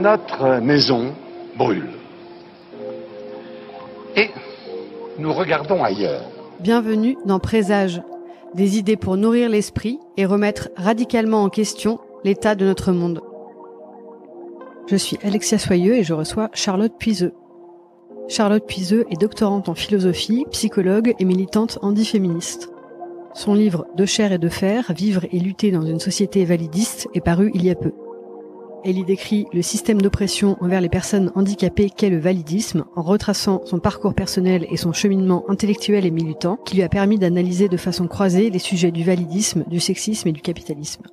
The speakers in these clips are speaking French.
notre maison brûle. Et nous regardons ailleurs. Bienvenue dans Présage, des idées pour nourrir l'esprit et remettre radicalement en question l'état de notre monde. Je suis Alexia Soyeux et je reçois Charlotte Puiseux. Charlotte Puiseux est doctorante en philosophie, psychologue et militante anti-féministe. Son livre « De chair et de fer, vivre et lutter dans une société validiste » est paru il y a peu. Elle y décrit le système d'oppression envers les personnes handicapées qu'est le validisme, en retraçant son parcours personnel et son cheminement intellectuel et militant, qui lui a permis d'analyser de façon croisée les sujets du validisme, du sexisme et du capitalisme.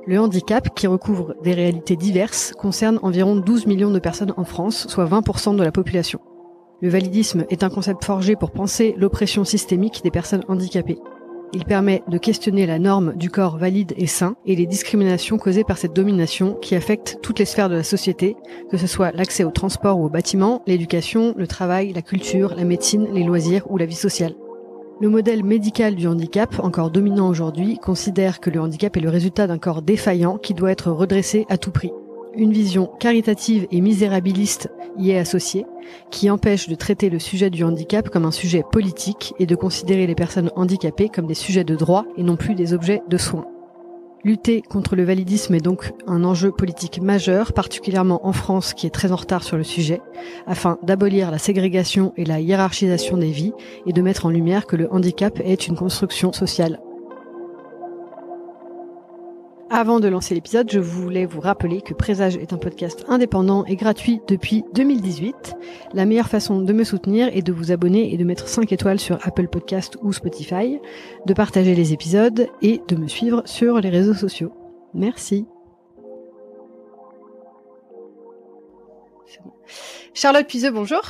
Le handicap, qui recouvre des réalités diverses, concerne environ 12 millions de personnes en France, soit 20% de la population. Le validisme est un concept forgé pour penser l'oppression systémique des personnes handicapées. Il permet de questionner la norme du corps valide et sain et les discriminations causées par cette domination qui affecte toutes les sphères de la société, que ce soit l'accès au transport ou aux bâtiments, l'éducation, le travail, la culture, la médecine, les loisirs ou la vie sociale. Le modèle médical du handicap, encore dominant aujourd'hui, considère que le handicap est le résultat d'un corps défaillant qui doit être redressé à tout prix. Une vision caritative et misérabiliste y est associée, qui empêche de traiter le sujet du handicap comme un sujet politique et de considérer les personnes handicapées comme des sujets de droit et non plus des objets de soins. Lutter contre le validisme est donc un enjeu politique majeur, particulièrement en France qui est très en retard sur le sujet, afin d'abolir la ségrégation et la hiérarchisation des vies et de mettre en lumière que le handicap est une construction sociale. Avant de lancer l'épisode, je voulais vous rappeler que Présage est un podcast indépendant et gratuit depuis 2018. La meilleure façon de me soutenir est de vous abonner et de mettre 5 étoiles sur Apple Podcast ou Spotify, de partager les épisodes et de me suivre sur les réseaux sociaux. Merci. Charlotte Puiseux, bonjour.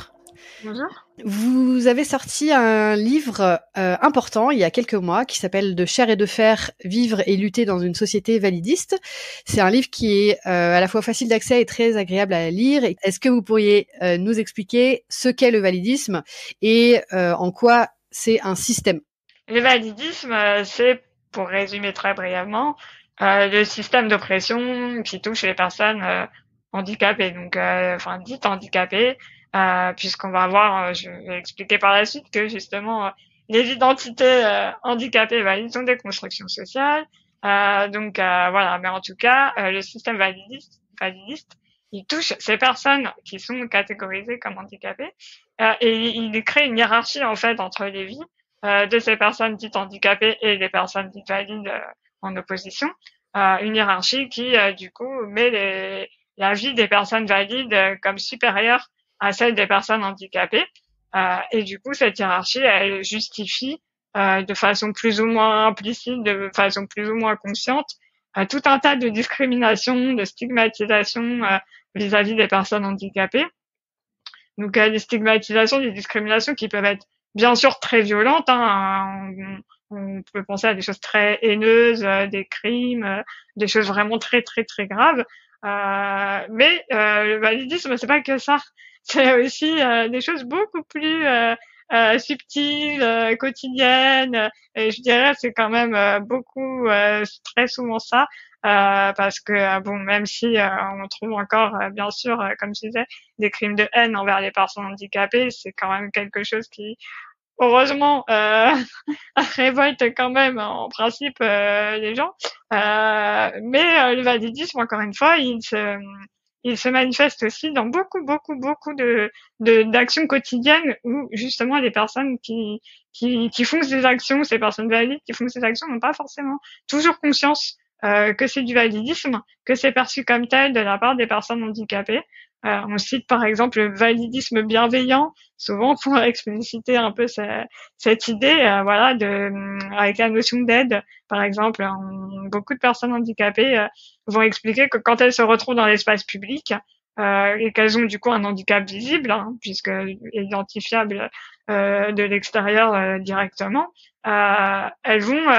Bonjour. Vous avez sorti un livre important il y a quelques mois qui s'appelle « De chair et de fer, vivre et lutter dans une société validiste ». C'est un livre qui est à la fois facile d'accès et très agréable à lire. Est-ce que vous pourriez nous expliquer ce qu'est le validisme et en quoi c'est un système ? Le validisme, c'est, pour résumer très brièvement, le système d'oppression qui touche les personnes handicapées, donc dites handicapées. Puisqu'on va voir, je vais expliquer par la suite que justement les identités handicapées valides sont des constructions sociales. Voilà, mais en tout cas, le système validiste, il touche ces personnes qui sont catégorisées comme handicapées et il crée une hiérarchie en fait entre les vies de ces personnes dites handicapées et des personnes dites valides en opposition. Une hiérarchie qui du coup met la vie des personnes valides comme supérieure à celle des personnes handicapées. Et du coup, cette hiérarchie, elle justifie de façon plus ou moins implicite, de façon plus ou moins consciente, tout un tas de discriminations, de stigmatisations vis-à-vis des personnes handicapées. Donc, des stigmatisations, des discriminations qui peuvent être bien sûr très violentes. On peut penser à des choses très haineuses, des crimes, des choses vraiment très très très graves. Mais le validisme, c'est pas que ça. C'est aussi des choses beaucoup plus subtiles, quotidiennes. Et je dirais c'est quand même beaucoup, très souvent ça, parce que bon, même si on trouve encore, bien sûr, comme je disais, des crimes de haine envers les personnes handicapées, c'est quand même quelque chose qui, heureusement, révolte quand même en principe les gens. Mais le validisme, encore une fois, il se manifeste aussi dans beaucoup d'actions quotidiennes où justement les personnes qui font ces actions, ces personnes valides qui font ces actions n'ont pas forcément toujours conscience que c'est du validisme, que c'est perçu comme tel de la part des personnes handicapées. On cite par exemple le validisme bienveillant, souvent pour expliciter un peu cette idée, avec la notion d'aide. Par exemple, beaucoup de personnes handicapées vont expliquer que quand elles se retrouvent dans l'espace public et qu'elles ont du coup un handicap visible, puisque identifiable de l'extérieur directement, elles vont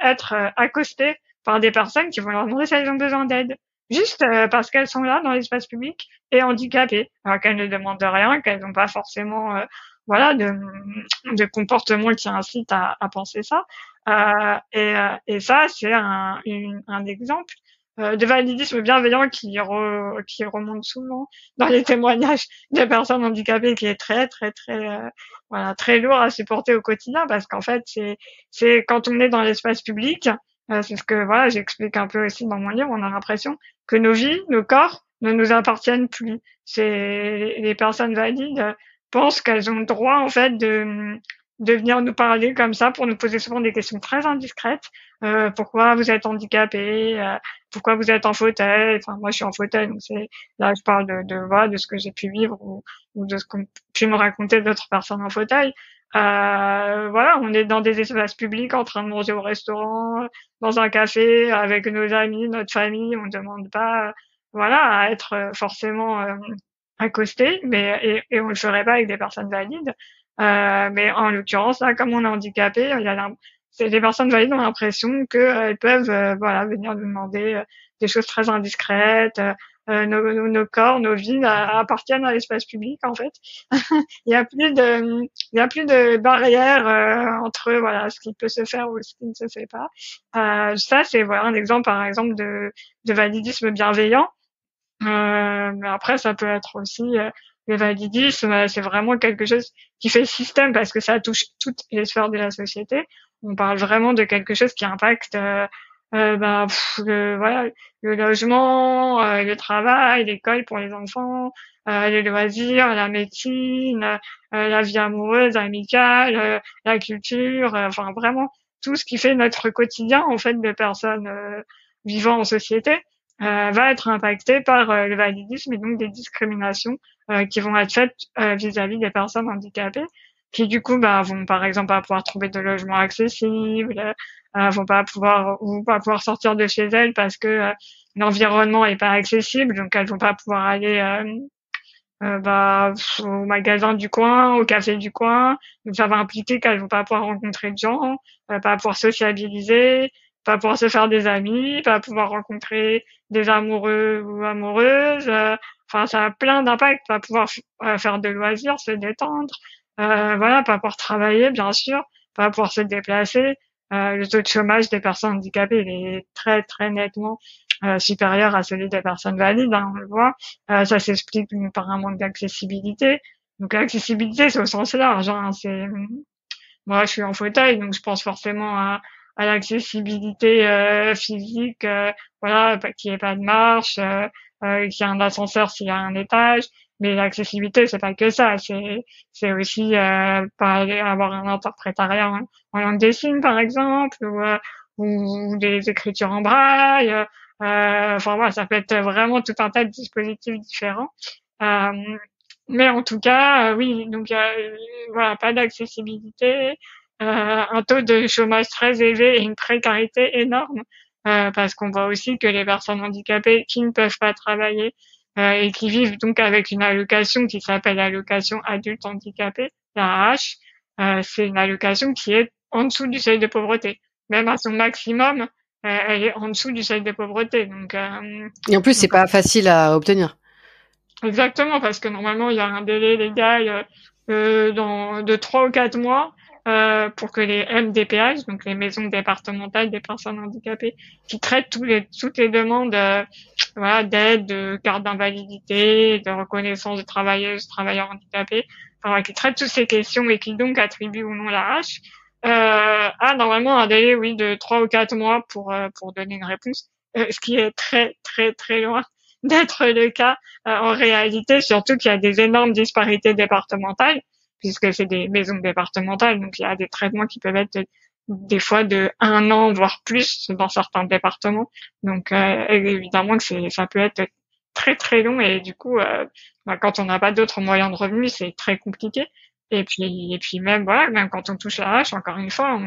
être accostées par des personnes qui vont leur demander si elles ont besoin d'aide. Juste parce qu'elles sont là dans l'espace public et handicapées, alors qu'elles ne demandent rien, qu'elles n'ont pas forcément de comportement qui incite à penser ça. Et ça, c'est un exemple de validisme bienveillant qui remonte souvent dans les témoignages des personnes handicapées, qui est très très très voilà, très lourd à supporter au quotidien, parce qu'en fait c'est quand on est dans l'espace public, c'est ce que voilà, j'explique un peu aussi dans mon livre, on a l'impression que nos vies, nos corps ne nous appartiennent plus. C'est les personnes valides pensent qu'elles ont le droit en fait de venir nous parler comme ça pour nous poser souvent des questions très indiscrètes. Pourquoi vous êtes handicapé, pourquoi vous êtes en fauteuil. Enfin, moi je suis en fauteuil, donc c'est là je parle voilà, de ce que j'ai pu vivre ou de ce qu'ont pu me raconter d'autres personnes en fauteuil. Voilà, on est dans des espaces publics en train de manger au restaurant, dans un café avec nos amis, notre famille. On ne demande pas voilà, à être forcément accosté, et on le ferait pas avec des personnes valides. Mais en l'occurrence, là, comme on est handicapé, c'est les personnes valides ont l'impression que elles peuvent voilà, venir nous demander des choses très indiscrètes. Nos corps, nos vies appartiennent à l'espace public, en fait. Il y a plus de barrières entre voilà, ce qui peut se faire ou ce qui ne se fait pas. Ça, c'est voilà un exemple, par exemple, de validisme bienveillant. Mais après, ça peut être aussi le validisme, c'est vraiment quelque chose qui fait système, parce que ça touche toutes les sphères de la société. On parle vraiment de quelque chose qui impacte voilà, le logement, le travail, l'école pour les enfants, les loisirs, la médecine, la vie amoureuse, amicale, la culture, enfin vraiment tout ce qui fait notre quotidien en fait de personnes vivant en société va être impacté par le validisme, et donc des discriminations qui vont être faites vis-à-vis des personnes handicapées, qui du coup vont par exemple pas pouvoir trouver de logement accessible, vont pas pouvoir sortir de chez elles parce que l'environnement est pas accessible, donc elles vont pas pouvoir aller au magasin du coin, au café du coin. Donc ça va impliquer qu'elles vont pas pouvoir rencontrer de gens, pas pouvoir sociabiliser, pas pouvoir se faire des amis, pas pouvoir rencontrer des amoureux ou amoureuses. Enfin, ça a plein d'impacts. Pas pouvoir faire de loisirs, se détendre. Voilà, pas pouvoir travailler, bien sûr, pas pouvoir se déplacer. Le taux de chômage des personnes handicapées, il est très très nettement supérieur à celui des personnes valides, hein, on le voit. Ça s'explique par un manque d'accessibilité. Donc l'accessibilité, c'est au sens large. Hein, moi, je suis en fauteuil, donc je pense forcément à l'accessibilité physique, voilà, qu'il n'y ait pas de marche, qu'il y ait un ascenseur s'il y a un étage. Mais l'accessibilité, c'est pas que ça. C'est aussi avoir un interprétariat en langue des signes, par exemple, ou des écritures en braille. Enfin voilà, ça peut être vraiment tout un tas de dispositifs différents. Euh, mais en tout cas, oui, donc voilà, pas d'accessibilité, un taux de chômage très élevé et une précarité énorme, parce qu'on voit aussi que les personnes handicapées qui ne peuvent pas travailler et qui vivent donc avec une allocation qui s'appelle allocation adulte handicapé, la AH, c'est une allocation qui est en dessous du seuil de pauvreté. Même à son maximum, elle est en dessous du seuil de pauvreté. Donc, et en plus, c'est pas facile à obtenir. Exactement, parce que normalement, il y a un délai légal de 3 ou 4 mois pour que les MDPH, donc les maisons départementales des personnes handicapées, qui traitent toutes les demandes voilà, d'aide, de carte d'invalidité, de reconnaissance de travailleuses, travailleurs handicapés, enfin, qui traitent toutes ces questions et qui donc attribuent ou non la hache, a normalement un délai, oui, de 3 ou 4 mois pour donner une réponse, ce qui est très, très, très loin d'être le cas en réalité, surtout qu'il y a des énormes disparités départementales, puisque c'est des maisons départementales, donc il y a des traitements qui peuvent être des fois de 1 an, voire plus dans certains départements. Donc évidemment que ça peut être très très long, et du coup, quand on n'a pas d'autres moyens de revenus, c'est très compliqué. Et puis même voilà, même quand on touche la hache, encore une fois,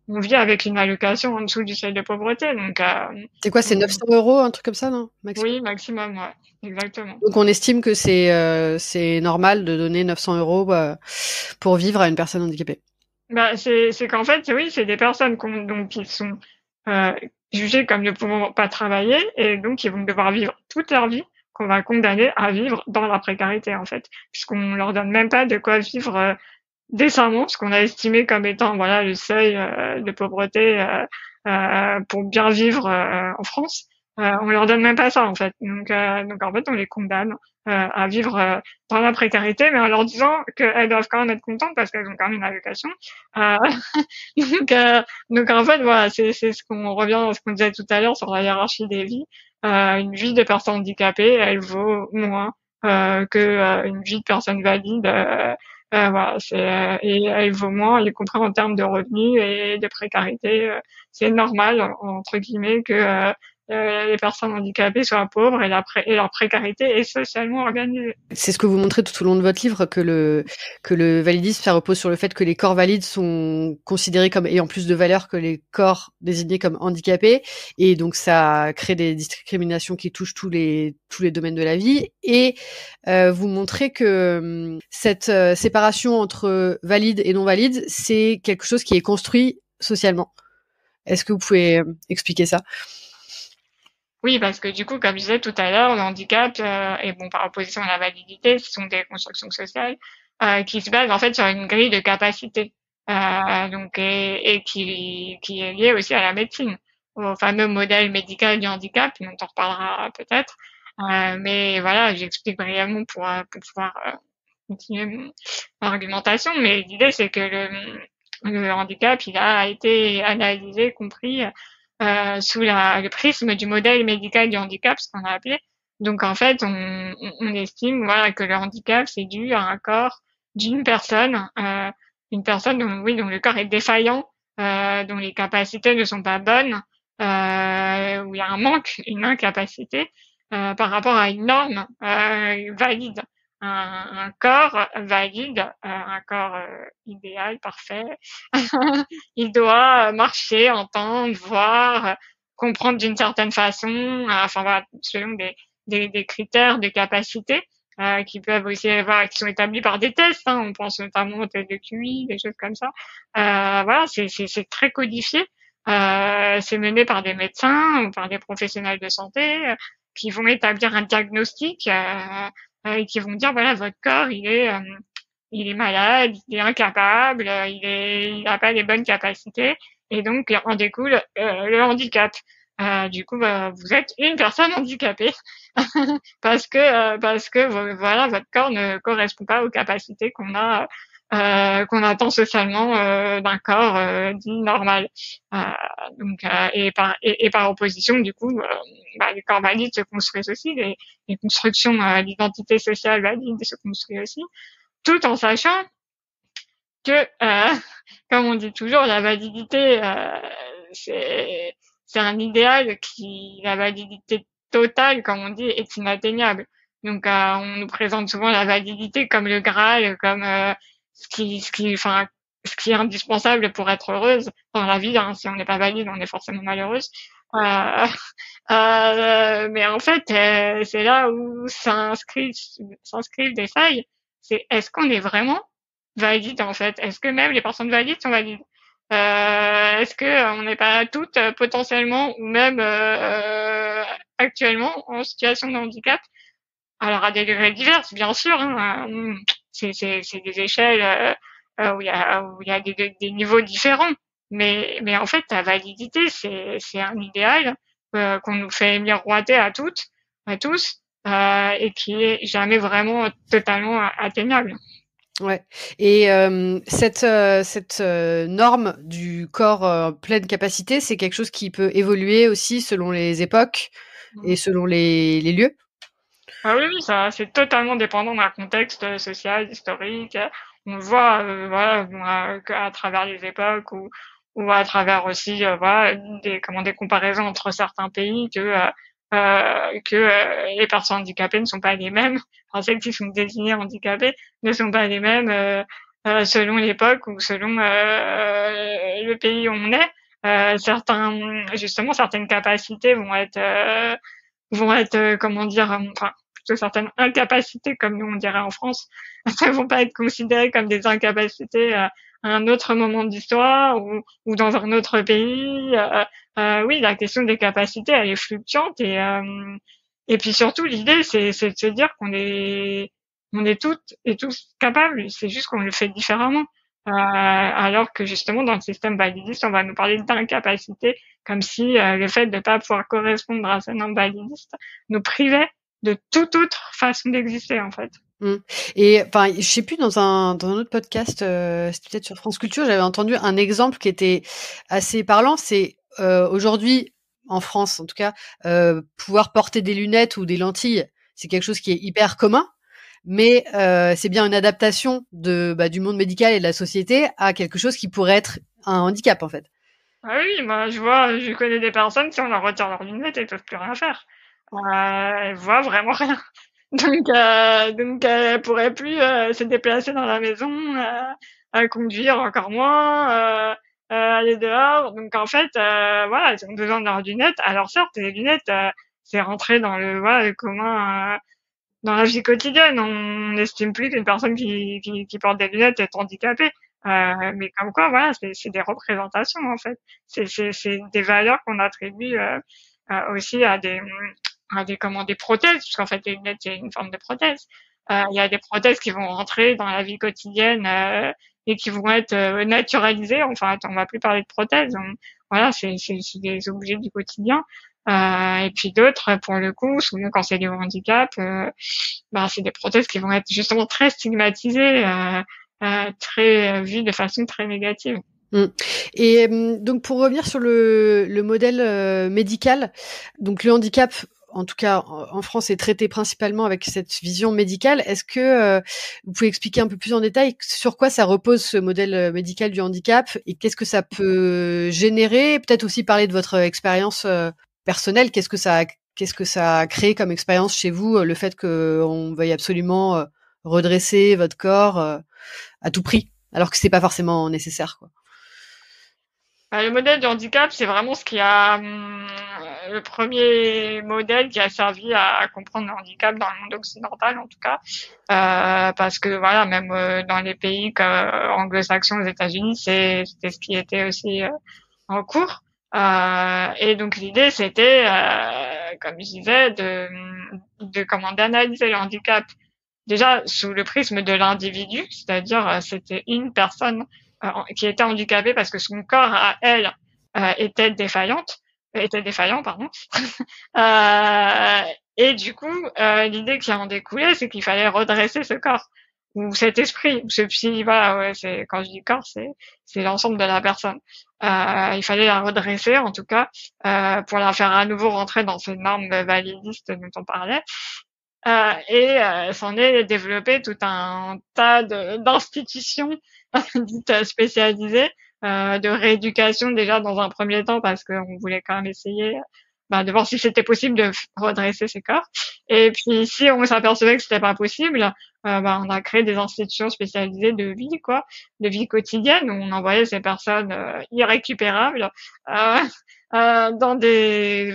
on vit avec une allocation en dessous du seuil de pauvreté. Donc c'est quoi, c'est 900 €, un truc comme ça, non? Maximum. Oui, maximum, ouais, exactement. Donc on estime que c'est normal de donner 900 € pour vivre à une personne handicapée. C'est qu'en fait, oui, c'est des personnes qui sont jugées comme ne pouvant pas travailler, et donc ils vont devoir vivre toute leur vie, qu'on va condamner à vivre dans la précarité, en fait, puisqu'on leur donne même pas de quoi vivre décemment, ce qu'on a estimé comme étant voilà le seuil de pauvreté pour bien vivre en France. on leur donne même pas ça en fait. Donc en fait, on les condamne à vivre dans la précarité, mais en leur disant qu'elles doivent quand même être contentes parce qu'elles ont quand même une allocation. Euh, donc, euh, donc en fait, voilà, c'est ce qu'on revient à ce qu'on disait tout à l'heure sur la hiérarchie des vies. Une vie de personne handicapée, elle vaut moins que une vie de personne valide. Voilà, et elle vaut moins, y compris en termes de revenus et de précarité. C'est normal entre guillemets que les personnes handicapées soient pauvres et leur précarité est socialement organisée. C'est ce que vous montrez tout au long de votre livre, que le validisme, ça repose sur le fait que les corps valides sont considérés comme ayant plus de valeur que les corps désignés comme handicapés, et donc ça crée des discriminations qui touchent tous les domaines de la vie. Et vous montrez que cette séparation entre valides et non valides, c'est quelque chose qui est construit socialement. Est-ce que vous pouvez expliquer ça? Oui, parce que du coup, comme je disais tout à l'heure, le handicap et bon, par opposition à la validité, ce sont des constructions sociales qui se basent en fait sur une grille de capacités, donc et qui est liée aussi à la médecine, au fameux modèle médical du handicap, dont on reparlera peut-être. Mais voilà, j'explique brièvement pour pouvoir continuer mon argumentation. Mais l'idée, c'est que le handicap, il a été analysé, compris sous le prisme du modèle médical du handicap, ce qu'on a appelé. Donc en fait, on estime voilà que le handicap c'est dû à un corps d'une personne, une personne dont le corps est défaillant, dont les capacités ne sont pas bonnes, où il y a un manque, une incapacité par rapport à une norme valide. Un corps valide, un corps idéal, parfait, il doit marcher, entendre, voir, comprendre d'une certaine façon, enfin voilà, selon des critères de capacité qui peuvent aussi avoir, qui sont établis par des tests. Hein, on pense notamment aux tests de QI, des choses comme ça. Voilà, c'est très codifié. C'est mené par des médecins ou par des professionnels de santé qui vont établir un diagnostic et qui vont dire voilà votre corps il est malade, il est incapable, il n'a pas les bonnes capacités, et donc en découle le handicap. Du coup, vous êtes une personne handicapée parce que voilà, votre corps ne correspond pas aux capacités qu'on attend socialement d'un corps dit normal. Euh, et par opposition, du coup, les corps valides se construisent aussi, les constructions d'identité sociale valide se construisent aussi tout en sachant que, comme on dit toujours, la validité, c'est un idéal la validité totale, comme on dit, est inatteignable. Donc, on nous présente souvent la validité comme le Graal, comme ce qui est indispensable pour être heureuse dans la vie. Hein. Si on n'est pas valide, on est forcément malheureuse. Mais en fait, c'est là où s'inscrivent des failles. C'est est-ce qu'on est vraiment valide en fait? Est-ce que même les personnes valides sont valides? Est-ce que on n'est pas toutes potentiellement ou même actuellement en situation de handicap? Alors à des degrés divers, bien sûr. Hein, c'est des échelles où il y a des niveaux différents. Mais en fait, la validité, c'est un idéal qu'on nous fait miroiter à toutes, à tous, et qui est jamais vraiment totalement atteignable. Ouais. Et cette norme du corps pleine capacité, c'est quelque chose qui peut évoluer aussi selon les époques et selon les lieux? Ah oui, oui, ça, c'est totalement dépendant d'un contexte social, historique. On voit, voilà, à travers les époques ou à travers aussi, voilà, des comparaisons entre certains pays que les personnes handicapées ne sont pas les mêmes. Enfin, celles qui sont désignées handicapées ne sont pas les mêmes selon l'époque ou selon le pays où on est. Certaines capacités vont être comment dire, enfin plutôt certaines incapacités, comme nous on dirait en France, ne vont pas être considérées comme des incapacités à un autre moment de l'histoire ou dans un autre pays. Oui, la question des capacités, elle est fluctuante et puis surtout l'idée, c'est de se dire on est toutes et tous capables. C'est juste qu'on le fait différemment. alors que justement dans le système validiste, on va nous parler d'incapacité, comme si le fait de ne pas pouvoir correspondre à ce nombre validiste nous privait de toute autre façon d'exister en fait. Et enfin, je sais plus, dans un autre podcast, c'était peut-être sur France Culture, j'avais entendu un exemple qui était assez parlant. C'est aujourd'hui en France, en tout cas, pouvoir porter des lunettes ou des lentilles, c'est quelque chose qui est hyper commun. Mais c'est bien une adaptation du monde médical et de la société à quelque chose qui pourrait être un handicap en fait. Ah oui, moi je connais des personnes, si on leur retire leurs lunettes, elles peuvent plus rien faire. Elles voient vraiment rien. Donc elles pourraient plus se déplacer dans la maison, conduire encore moins, aller dehors. Donc en fait, voilà, ils ont besoin de leurs lunettes. Alors certes, les lunettes, c'est rentré dans le commun, dans la vie quotidienne. On n'estime plus qu'une personne qui porte des lunettes est handicapée. Mais comme quoi, voilà, c'est des représentations en fait. C'est des valeurs qu'on attribue aussi à des prothèses, puisqu'en fait les lunettes c'est une forme de prothèse. Il y a des prothèses qui vont rentrer dans la vie quotidienne et qui vont être naturalisées. Enfin, on va plus parler de prothèses. Voilà, c'est des objets du quotidien. Et puis d'autres, pour le coup, souvent quand c'est lié au handicap, c'est des prothèses qui vont être justement très stigmatisées, très vues de façon très négative. Et donc pour revenir sur le modèle médical, donc le handicap, en tout cas en France, est traité principalement avec cette vision médicale. Est-ce que vous pouvez expliquer un peu plus en détail sur quoi ça repose ce modèle médical du handicap et qu'est-ce que ça peut générer? Peut-être aussi parler de votre expérience personnelle. Qu'est-ce que ça a créé comme expérience chez vous, le fait qu'on veuille absolument redresser votre corps à tout prix, alors que c'est pas forcément nécessaire, quoi. Le modèle du handicap, c'est vraiment ce qui a le premier modèle qui a servi à comprendre le handicap dans le monde occidental, en tout cas, parce que voilà, même dans les pays anglo-saxons, aux États-Unis, c'était ce qui était aussi en cours. Et donc l'idée, c'était, comme je disais, d'analyser le handicap déjà sous le prisme de l'individu, c'est-à-dire c'était une personne qui était handicapée parce que son corps à elle était défaillant, pardon. Et du coup, l'idée qui en découlait, c'est qu'il fallait redresser ce corps ou cet esprit, ou ce psy. Voilà, ouais, c'est quand je dis corps, c'est l'ensemble de la personne. Il fallait la redresser, en tout cas, pour la faire à nouveau rentrer dans ces normes validistes dont on parlait. S'en est développé tout un tas d'institutions dites spécialisées, de rééducation déjà dans un premier temps parce qu'on voulait quand même essayer de voir si c'était possible de redresser ces corps. Et puis si on s'apercevait que c'était pas possible, on a créé des institutions spécialisées de vie quotidienne où on envoyait ces personnes irrécupérables dans des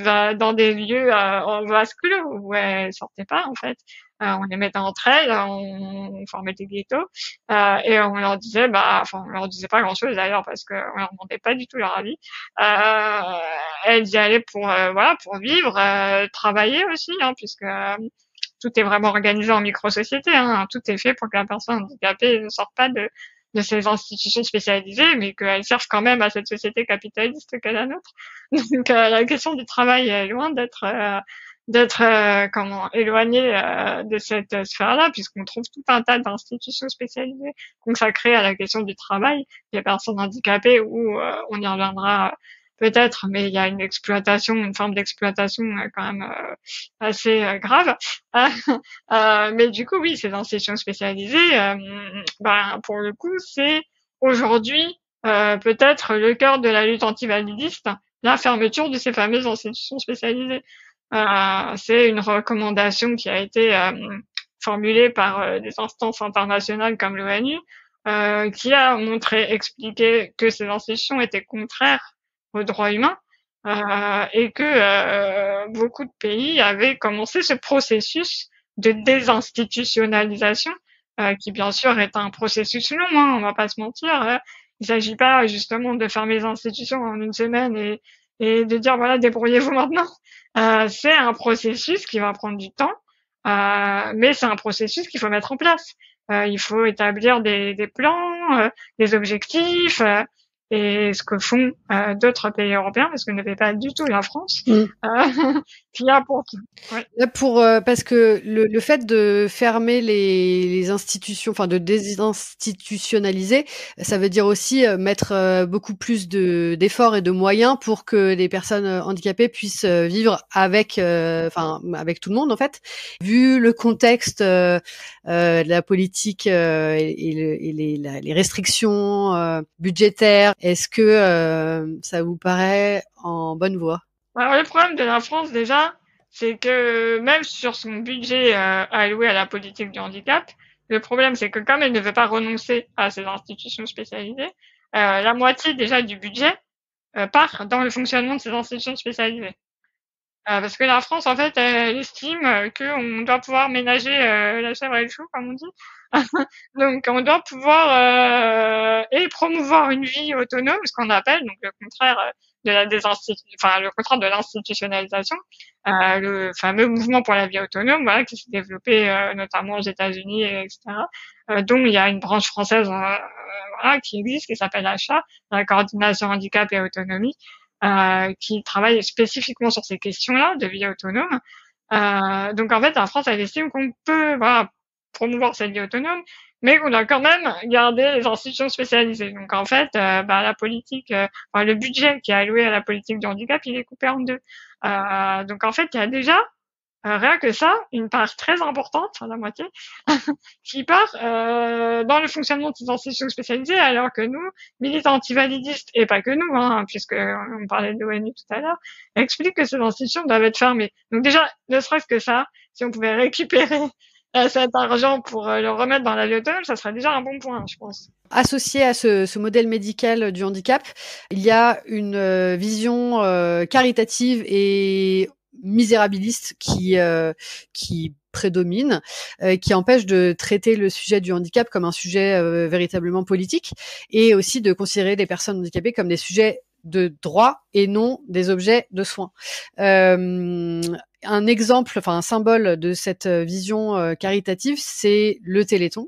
lieux en vase clos où elles sortaient pas en fait. On les mettait entre elles, on formait des ghettos et on leur disait, on leur disait pas grand-chose d'ailleurs parce qu'on leur demandait pas du tout leur avis. Elles y allaient pour vivre, travailler aussi, puisque tout est vraiment organisé en micro-société. Tout est fait pour que la personne handicapée ne sorte pas de ces institutions spécialisées, mais qu'elles servent quand même à cette société capitaliste qu'est la nôtre. Donc la question du travail est loin d'être éloignée de cette sphère-là, puisqu'on trouve tout un tas d'institutions spécialisées consacrées à la question du travail des personnes handicapées, où on y reviendra peut-être, mais il y a une forme d'exploitation quand même assez grave. Mais du coup, oui, ces institutions spécialisées, pour le coup, c'est aujourd'hui peut-être le cœur de la lutte antivalidiste, la fermeture de ces fameuses institutions spécialisées. C'est une recommandation qui a été formulée par des instances internationales comme l'ONU, qui a expliqué que ces institutions étaient contraires aux droits humains et que beaucoup de pays avaient commencé ce processus de désinstitutionnalisation qui bien sûr est un processus long, on va pas se mentir. Il s'agit pas justement de fermer les institutions en une semaine et de dire voilà, débrouillez-vous maintenant. C'est un processus qui va prendre du temps, mais c'est un processus qu'il faut mettre en place. Il faut établir des plans, les objectifs et ce que font d'autres pays européens, parce que ne fait pas du tout la France, qui a pour ouais. Là parce que le fait de fermer les institutions, enfin de désinstitutionnaliser, ça veut dire aussi mettre beaucoup plus d'efforts et de moyens pour que les personnes handicapées puissent vivre avec, avec tout le monde en fait. Vu le contexte de la politique et les restrictions budgétaires, est-ce que ça vous paraît en bonne voie? Alors, le problème de la France, déjà, c'est que même sur son budget alloué à la politique du handicap, le problème, c'est que comme elle ne veut pas renoncer à ces institutions spécialisées, la moitié déjà du budget part dans le fonctionnement de ces institutions spécialisées. Parce que la France, en fait, elle estime qu'on doit pouvoir ménager la chèvre et le chou, comme on dit. Donc, on doit pouvoir et promouvoir une vie autonome, ce qu'on appelle donc le contraire de la le contraire de l'institutionnalisation, le fameux mouvement pour la vie autonome, voilà, qui s'est développé notamment aux États-Unis, etc., dont il y a une branche française, voilà, qui existe, qui s'appelle ACHA, la coordination handicap et autonomie, qui travaille spécifiquement sur ces questions-là de vie autonome. Donc en fait, la France, elle estime qu'on peut promouvoir cette vie autonome, mais qu'on doit quand même garder les institutions spécialisées. Donc en fait, la politique, le budget qui est alloué à la politique du handicap, il est coupé en deux. Donc en fait, il y a déjà rien que ça, une part très importante, la moitié, qui part dans le fonctionnement de ces institutions spécialisées, alors que nous, militants antivalidistes, et pas que nous, puisque on parlait de l'ONU tout à l'heure, expliquent que ces institutions doivent être fermées. Donc déjà, ne serait-ce que ça, si on pouvait récupérer cet argent pour le remettre dans la vie autonome, ça serait déjà un bon point, je pense. Associé à ce modèle médical du handicap, il y a une vision caritative et misérabiliste qui prédomine, qui empêche de traiter le sujet du handicap comme un sujet véritablement politique, et aussi de considérer les personnes handicapées comme des sujets de droit et non des objets de soins. Un exemple, un symbole de cette vision caritative, c'est le Téléthon.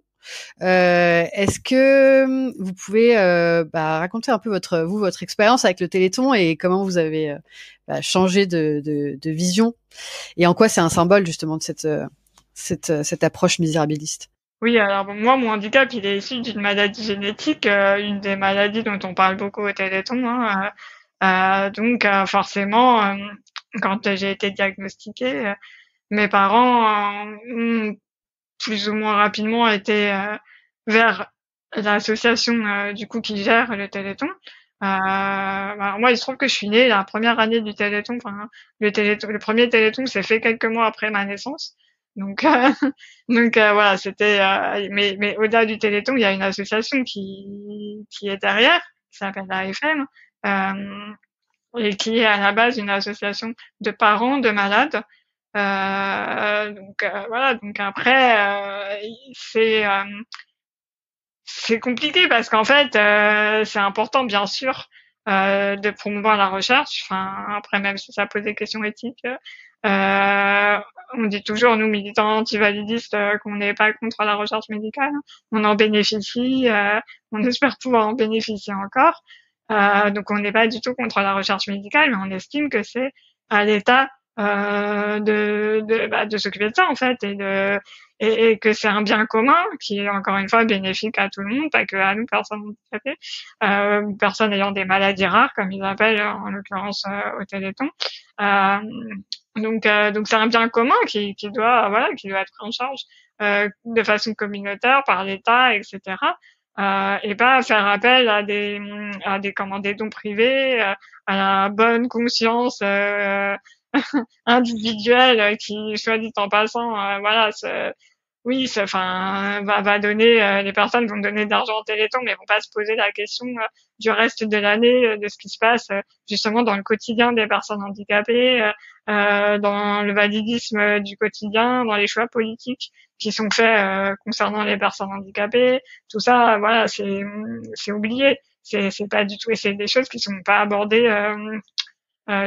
Est-ce que vous pouvez raconter un peu votre expérience avec le Téléthon et comment vous avez changé de vision, et en quoi c'est un symbole justement de cette approche misérabiliste? Oui, alors moi, mon handicap, il est issu d'une maladie génétique, une des maladies dont on parle beaucoup au Téléthon. Donc forcément, quand j'ai été diagnostiquée, mes parents ont plus ou moins rapidement été vers l'association du coup qui gère le Téléthon. Moi, il se trouve que je suis née la première année du Téléthon. Le premier Téléthon s'est fait quelques mois après ma naissance. Donc, voilà, c'était. Mais au-delà du Téléthon, il y a une association qui est derrière, qui s'appelle l'AFM, et qui est à la base une association de parents de malades. Voilà. Donc après, c'est compliqué parce qu'en fait, c'est important bien sûr de promouvoir la recherche. Après, même si ça pose des questions éthiques, on dit toujours, nous militants antivalidistes, qu'on n'est pas contre la recherche médicale. On en bénéficie, on espère pouvoir en bénéficier encore. Donc on n'est pas du tout contre la recherche médicale, mais on estime que c'est à l'État de s'occuper de ça en fait, et que c'est un bien commun qui est encore une fois bénéfique à tout le monde, pas que à nous, personnes handicapées, personnes ayant des maladies rares comme ils appellent en l'occurrence au Téléthon. Donc c'est un bien commun qui doit être pris en charge de façon communautaire par l'État, etc. Et pas faire appel à des dons privés, à la bonne conscience individuelle qui, soit dit en passant, va donner, les personnes vont donner de l'argent au Téléthon, mais vont pas se poser la question du reste de l'année, de ce qui se passe justement dans le quotidien des personnes handicapées, dans le validisme du quotidien, dans les choix politiques qui sont faits concernant les personnes handicapées. Tout ça, voilà, c'est oublié. C'est pas du tout, et c'est des choses qui sont pas abordées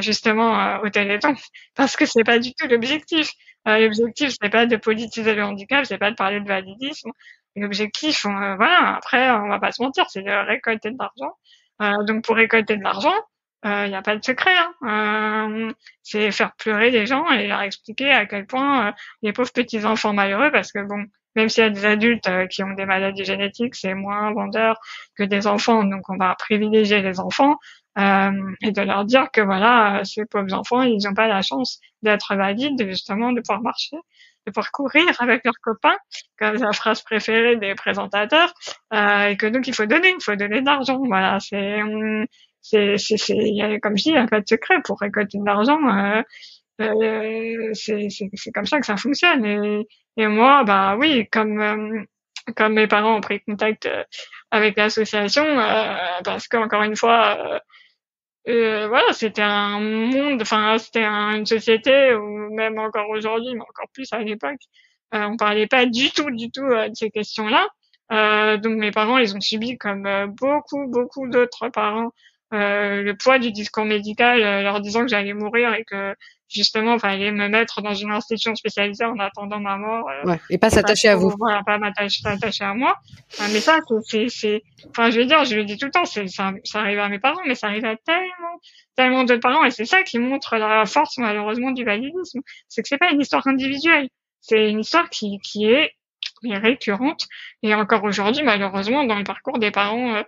justement au Téléthon, parce que c'est pas du tout l'objectif. L'objectif, c'est pas de politiser le handicap, c'est pas de parler de validisme, l'objectif, voilà, après, on va pas se mentir, c'est de récolter de l'argent. Donc pour récolter de l'argent, il y a pas de secret, hein. C'est faire pleurer les gens et leur expliquer à quel point les pauvres petits enfants malheureux, parce que bon, même s'il y a des adultes qui ont des maladies génétiques, c'est moins vendeur que des enfants, donc on va privilégier les enfants. Et de leur dire que voilà, ces pauvres enfants, ils n'ont pas la chance d'être valides, justement, de pouvoir marcher, de pouvoir courir avec leurs copains, comme la phrase préférée des présentateurs, et que donc il faut donner de l'argent. Voilà, comme je dis, il n'y a pas de secret pour récolter de l'argent. C'est comme ça que ça fonctionne. Et moi, bah oui, comme mes parents ont pris contact avec l'association, parce qu'encore une fois, voilà, c'était un monde, enfin, c'était une société où même encore aujourd'hui, mais encore plus à l'époque, on parlait pas du tout de ces questions-là. Donc mes parents, ils ont subi comme beaucoup d'autres parents le poids du discours médical, leur disant que j'allais mourir et que justement, fallait me mettre dans une institution spécialisée en attendant ma mort. Ouais. Et pas s'attacher à vous. Voilà, pas m'attacher à moi. Mais ça, enfin, je veux dire, je le dis tout le temps, ça arrive à mes parents, mais ça arrive à tellement d'autres parents, et c'est ça qui montre la force, malheureusement, du validisme. C'est que c'est pas une histoire individuelle. C'est une histoire qui est récurrente, et encore aujourd'hui, malheureusement, dans le parcours des parents,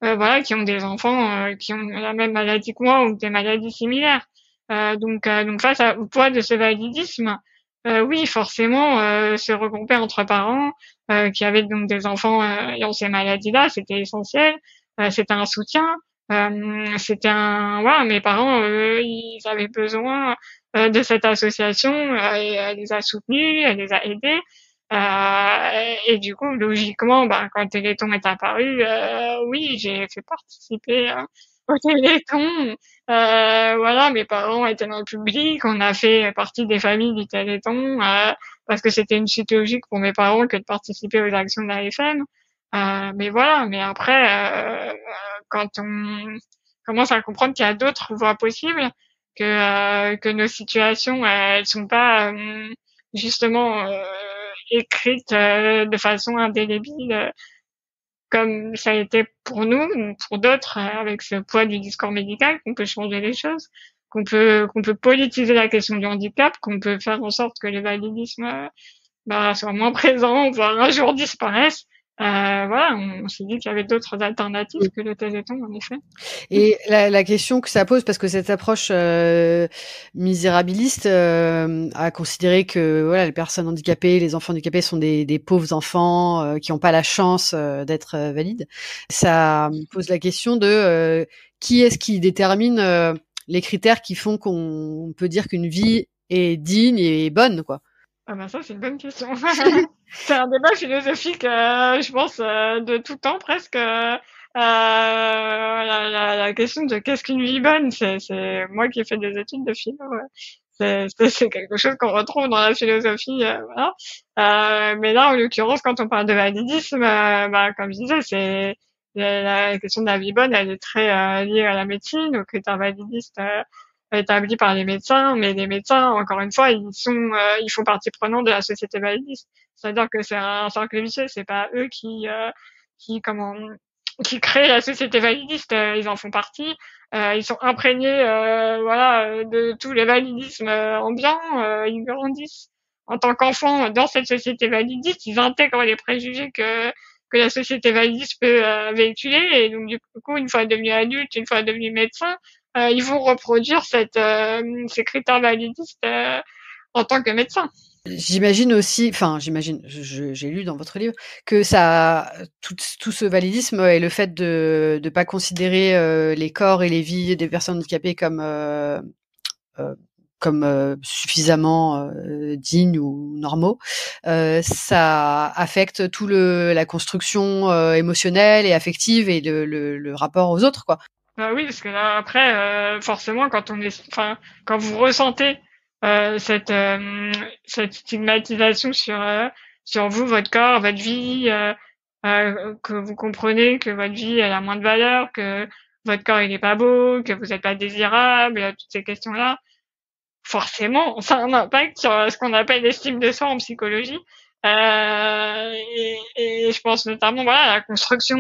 voilà, qui ont des enfants, qui ont la même maladie que moi, ou des maladies similaires. Donc face au poids de ce validisme, oui, forcément, se regrouper entre parents qui avaient donc des enfants ayant ces maladies-là, c'était essentiel. C'était un soutien. Voilà, mes parents, ils avaient besoin de cette association et elle les a soutenus, elle les a aidés. Et du coup, logiquement, quand Téléthon est apparu, oui, j'ai fait participer au Téléthon. Voilà, mes parents étaient dans le public, on a fait partie des familles du Téléthon, parce que c'était une suite logique pour mes parents que de participer aux actions de la FM. Mais voilà, mais après, quand on commence à comprendre qu'il y a d'autres voies possibles, que nos situations, elles sont pas justement écrites de façon indélébile, comme ça a été pour nous, ou pour d'autres, avec ce poids du discours médical, qu'on peut changer les choses, qu'on peut politiser la question du handicap, qu'on peut faire en sorte que le validisme soit moins présent, voire un jour disparaisse. Voilà, on s'est dit qu'il y avait d'autres alternatives que le Téléthon, en effet. Et la question que ça pose, parce que cette approche misérabiliste a considéré que voilà, les personnes handicapées, les enfants handicapés sont des pauvres enfants qui n'ont pas la chance d'être valides. Ça pose la question de qui est-ce qui détermine les critères qui font qu'on peut dire qu'une vie est digne et bonne, quoi. Ah ça, c'est une bonne question. C'est un débat philosophique, je pense, de tout temps presque. La question de qu'est-ce qu'une vie bonne, c'est moi qui ai fait des études de philo. C'est quelque chose qu'on retrouve dans la philosophie, voilà. Mais là, en l'occurrence, quand on parle de validisme, comme je disais, c'est la question de la vie bonne, elle est très liée à la médecine, aux critères validistes établis par les médecins. Mais les médecins, encore une fois, ils font partie prenante de la société validiste. C'est-à-dire que c'est un cercle vicieux, c'est pas eux qui créent la société validiste, ils en font partie. Ils sont imprégnés, voilà, de tous les validismes ambiants. Ils grandissent en tant qu'enfants dans cette société validiste. Ils intègrent les préjugés que la société validiste peut véhiculer. Et donc du coup, une fois devenus adultes, une fois devenus médecins, ils vont reproduire ces critères validistes en tant que médecins. J'imagine aussi, j'ai lu dans votre livre que ça, tout ce validisme est le fait de pas considérer les corps et les vies des personnes handicapées comme suffisamment dignes ou normaux. Ça affecte tout la construction émotionnelle et affective et le rapport aux autres, quoi. Oui, parce que là, après, forcément, quand vous ressentez cette stigmatisation sur vous, votre corps, votre vie, que vous comprenez que votre vie elle a moins de valeur, que votre corps il est pas beau, que vous n'êtes pas désirable, toutes ces questions-là, forcément, ça a un impact sur ce qu'on appelle l'estime de soi en psychologie. Et je pense notamment voilà à la construction.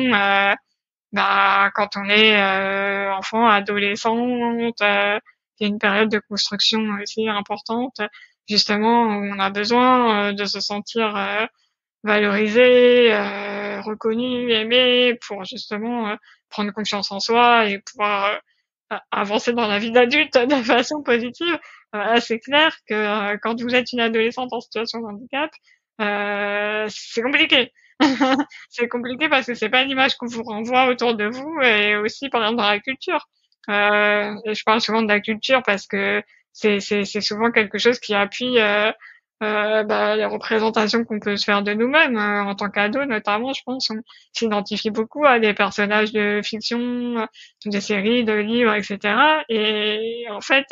Quand on est enfant, adolescente, il y a une période de construction aussi importante, justement où on a besoin de se sentir valorisé, reconnu, aimé, pour justement prendre confiance en soi et pouvoir avancer dans la vie d'adulte de façon positive. C'est clair que quand vous êtes une adolescente en situation de handicap, c'est compliqué. C'est compliqué parce que c'est pas l'image qu'on vous renvoie autour de vous, et aussi par exemple dans la culture. Et je parle souvent de la culture parce que c'est souvent quelque chose qui appuie les représentations qu'on peut se faire de nous-mêmes en tant qu'ado, notamment. Je pense on s'identifie beaucoup à des personnages de fiction, de séries, de livres, etc. Et en fait,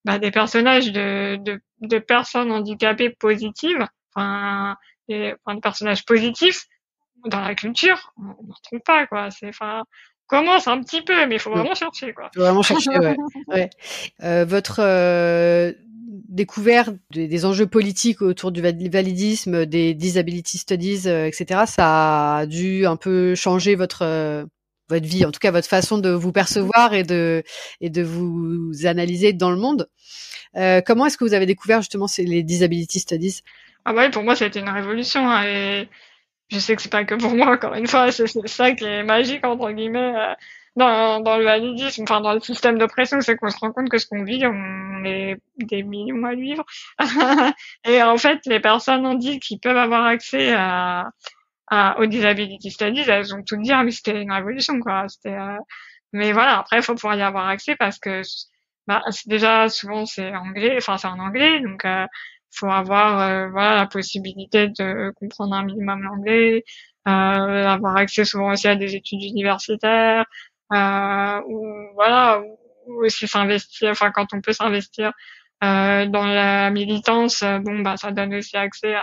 des personnages de personnes handicapées positives, des personnages positifs dans la culture, on n'en trouve pas, quoi. On commence un petit peu, mais il faut vraiment chercher, quoi. Faut vraiment chercher, ouais. Ouais. Votre découverte des enjeux politiques autour du validisme, des disability studies, etc., ça a dû un peu changer votre vie, en tout cas votre façon de vous percevoir et de vous analyser dans le monde. Comment est-ce que vous avez découvert justement les disability studies? Ah bah oui, pour moi, ça a été une révolution, hein, et je sais que c'est pas que pour moi, encore une fois, c'est ça qui est magique, entre guillemets, dans le validisme, enfin, dans le système d'oppression, c'est qu'on se rend compte que ce qu'on vit, on est des millions à le vivre. Et en fait, les personnes handicapées qui peuvent avoir accès aux disability studies, elles ont tout dit, mais c'était une révolution, quoi. Mais voilà, après, il faut pouvoir y avoir accès parce que, c'est déjà, souvent, c'est en anglais, donc, faut avoir la possibilité de comprendre un minimum l'anglais, avoir accès souvent aussi à des études universitaires, ou aussi s'investir, enfin quand on peut s'investir dans la militance, ça donne aussi accès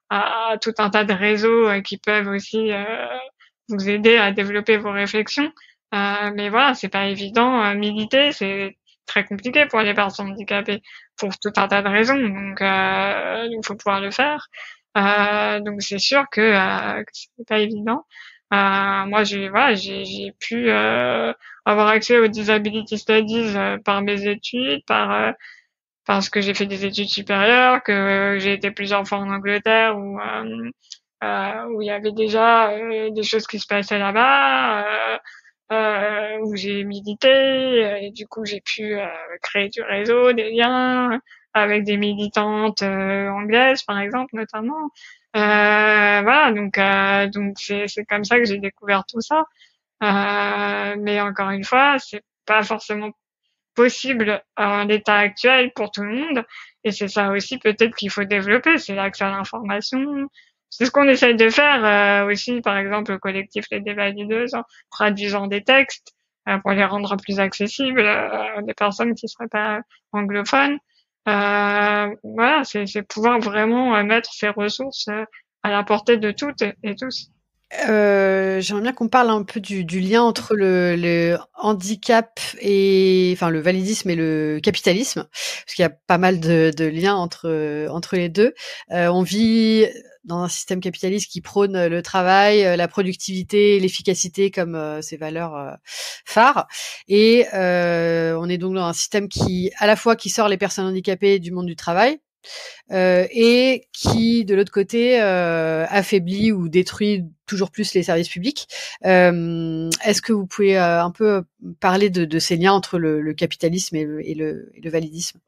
à tout un tas de réseaux qui peuvent aussi vous aider à développer vos réflexions. Mais voilà, c'est pas évident. Militer, c'est très compliqué pour les personnes handicapées pour tout un tas de raisons. Donc, il faut pouvoir le faire. Donc, c'est sûr que c'est pas évident. Moi, j'ai pu avoir accès aux disability studies par mes études, parce que j'ai fait des études supérieures, que j'ai été plusieurs fois en Angleterre où il y avait déjà des choses qui se passaient là-bas, où j'ai milité, et du coup j'ai pu créer du réseau, des liens avec des militantes anglaises, par exemple, notamment. Donc c'est comme ça que j'ai découvert tout ça. Mais encore une fois, c'est pas forcément possible en l'état actuel pour tout le monde, et c'est ça aussi peut-être qu'il faut développer, c'est l'accès à l'information. C'est ce qu'on essaye de faire aussi, par exemple, au collectif Les Dévalideuses, en traduisant des textes pour les rendre plus accessibles à des personnes qui seraient pas anglophones. C'est pouvoir vraiment mettre ces ressources à la portée de toutes et tous. J'aimerais bien qu'on parle un peu du lien entre le handicap et, enfin, le validisme et le capitalisme, parce qu'il y a pas mal de liens entre les deux. On vit dans un système capitaliste qui prône le travail, la productivité, l'efficacité comme ses valeurs phares, et on est donc dans un système qui, à la fois, qui sort les personnes handicapées du monde du travail, et qui, de l'autre côté, affaiblit ou détruit toujours plus les services publics. Est-ce que vous pouvez un peu parler de ces liens entre le capitalisme et le validisme?